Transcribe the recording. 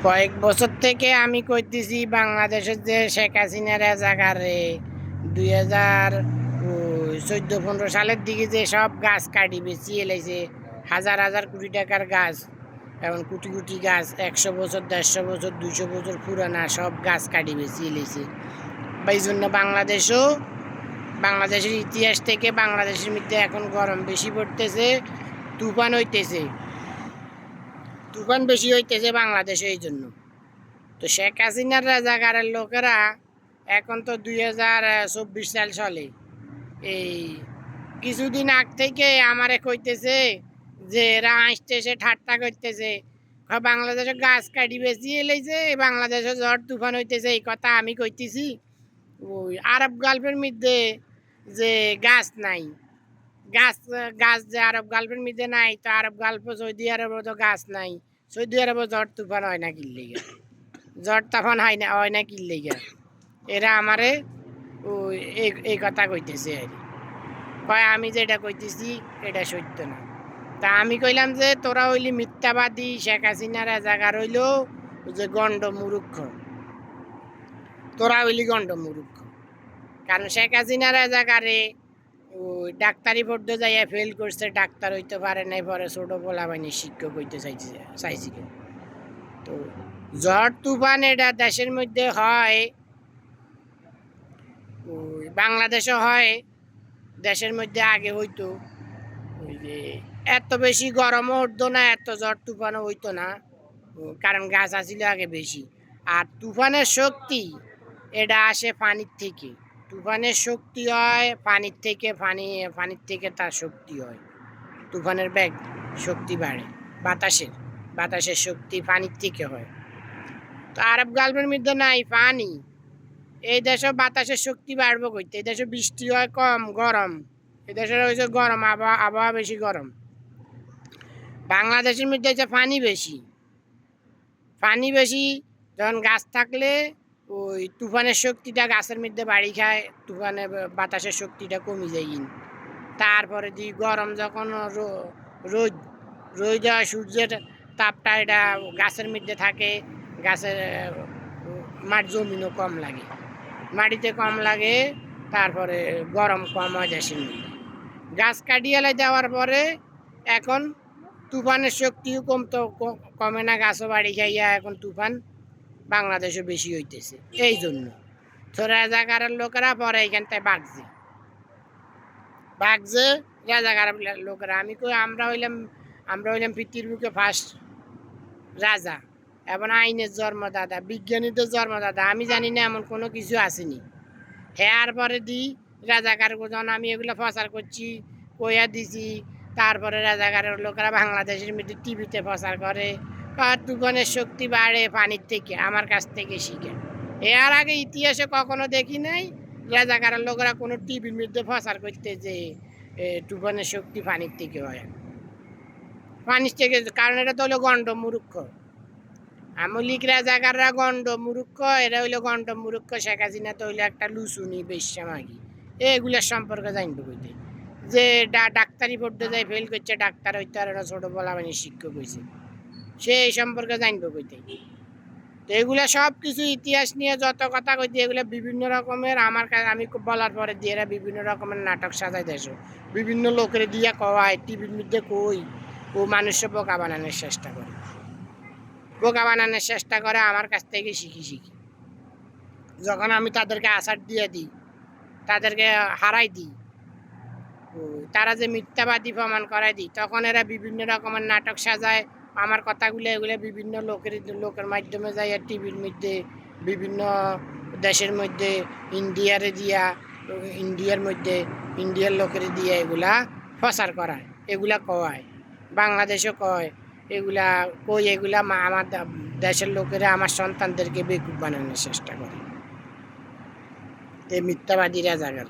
কয়েক বছর থেকে আমি কইতেছি বাংলাদেশের যে শেখ হাসিনা রাজাকারে 2014-15 সালের দিকে যে সব গাছ কাটি বেশি এলাইছে, হাজার হাজার কোটি টাকার গাছ, এখন কোটি কোটি গাছ, 100 বছর, 150 বছর, 200 বছর পুরানা সব গাছ কাটি বেশি এলাইছে। বা এই জন্য বাংলাদেশের ইতিহাস থেকে বাংলাদেশের মধ্যে এখন গরম বেশি পড়তেছে, তুফান বেশি হইতেছে বাংলাদেশে। এই জন্য তো শেখ হাসিনার রাজাকারের লোকেরা এখন তো 2024 সাল চলে, এই কিছুদিন আগ থেকে আমারে কইতেছে যে এরা আসতেছে, ঠাট্টা করতেছে, বাংলাদেশে গাছ কাটি বেশি এলাইছে, বাংলাদেশে ঝড় তুফান হইতেছে। এই কথা আমি কইতেছি ওই আরব গাল্ফের মধ্যে যে গাছ নাই, গাছ গাছ যে আরব গাল্ফের মধ্যে নাই, তো আরব গাল্ফ সৌদি আরবে তো গাছ নাই, সৌদি আরবে ঝড় তুফান হয় না কিনলে, ঝড় তুফান হয় না কিনলে, এরা আমারে ওই এই কথা কইতেছে আর কয় আমি যেটা কইতেছি এটা সত্য না। তা আমি কইলাম যে তোরা হইলি মিথ্যাবাদী, শেখ হাসিনা রাজাকার হইল যে গণ্ড মুরুক্ষ, তোরা হইলি গণ্ড মুরুক্ষ। কারণ শেখ হাসিনা রাজাকারে ওই ডাক্তারি পড়তে যাইয়া ফেল করছে, ডাক্তার হইতে পারে নাই, পরে ছোট পোলা বাহিনী শিক্ষক হইতে চাইছিল। তো ঝড় তুফান এটা দেশের মধ্যে হয়, ওই বাংলাদেশে হয়, দেশের মধ্যে আগে হইতো। ওই যে এত বেশি গরমও উঠতো না, এত ঝড় তুফানও হইতো না, কারণ গাছ আসিল আগে বেশি। আর তুফানের শক্তি এটা আসে পানির থেকে, তুফানের শক্তি হয় পানির থেকে, পানির থেকে তার শক্তি হয়, তুফানের বেগ শক্তি বাড়ে। বাতাসের শক্তি পানির থেকে হয়। তো আরব গাল্ফের মধ্যে নাই পানি, এই দেশে বাতাসের শক্তি বাড়বো কইতে, এই দেশে বৃষ্টি হয় কম, গরম, এই দেশের হয়েছে গরম আবহাওয়া বেশি গরম। বাংলাদেশের মধ্যে হচ্ছে পানি বেশি, যখন গাছ থাকলে ওই তুফানের শক্তিটা গাছের মধ্যে বাড়ি খায়, তুফানে বাতাসের শক্তিটা কমে যায়। তারপরে গরম যখন রোদ রোদ হয়, সূর্যের তাপটা এটা গাছের মধ্যে থাকে, গাছের জমিনও কম লাগে, মাটিতে কম লাগে, তারপরে গরম কম হয় দেশের মধ্যে। গাছ কাটিয়ে দেওয়ার পরে এখন তুফানের শক্তিও কমে না, গাছও বাড়ি খাইয়া এখন তুফান বাংলাদেশে বেশি হইতেছে। এই জন্য তো রাজাকারের লোকেরা পরে এইখানটায় বাগছে রাজাকারের লোকেরা। আমি কই আমরা হইলাম পৃথিবীর বুকে ফার্স্ট রাজা, এবং আইনের জন্মদাতা, বিজ্ঞানীদের জন্মদাতা। আমি জানি না এমন কোনো কিছু আসেনি। হ্যাঁ পরে রাজাকার যখন আমি এগুলো প্রচার করছি, কইয়া দিছি, তারপরে রাজাকারের লোকেরা বাংলাদেশের মধ্যে টিভিতে প্রচার করে, তুফানের শক্তি বাড়ে পানির থেকে, আমার কাছ থেকে শিখে। এর আগে ইতিহাসে কখনো দেখি নাই রাজাকারের লোকেরা কোনো টিভির মধ্যে প্রচার করতে যে তুফানের শক্তি পানির থেকে হয়, পানির থেকে। কারণ এটা তো হলো গণ্ড মুরুক্ষ, আমলিক রাজাকাররা গণ্ড মুরুক্ষ, এরা হইলো গণ্ড মুরুক্ষ। শেখ হাসিনা তো হইলো একটা লুসুনি বেশ্যামাগি, এগুলোর সম্পর্কে জানবো কইতে, যে ডাক্তারি পড়তে যায় ফেল করছে, ডাক্তার হইতে আর ছোট বলা মানে শিক্ষক হয়েছে, সে এই সম্পর্কে জানবো কইতে। তো এগুলা সব কিছু ইতিহাস নিয়ে যত কথা কইতে, এগুলো বিভিন্ন রকমের আমার কাছে আমি বলার পরে দিয়ে এরা বিভিন্ন রকমের নাটক সাজাই দেশ, বিভিন্ন লোকের দিয়ে কওয়ায়, টিভির মধ্যে কই, ও মানুষকে বোকা বানানোর চেষ্টা করে, আমার কাছ থেকে শিখি। যখন আমি তাদেরকে আসার দিয়ে দিই, তাদেরকে হারাই দিই, তারা যে মিথ্যাবাদী প্রমাণ করাই দিই, তখন এরা বিভিন্ন রকমের নাটক সাজায় আমার কথাগুলো, এগুলো বিভিন্ন লোকের মাধ্যমে যায় টিভির মধ্যে, বিভিন্ন দেশের মধ্যে, ইন্ডিয়ার লোকের দিয়ে এগুলা প্রচার করায়, এগুলা কয়, বাংলাদেশও কয়, এগুলা আমার দেশের লোকেরা আমার সন্তানদেরকে বেকুব বানানোর চেষ্টা করে, এই মিথ্যাবাদী রাজাকার।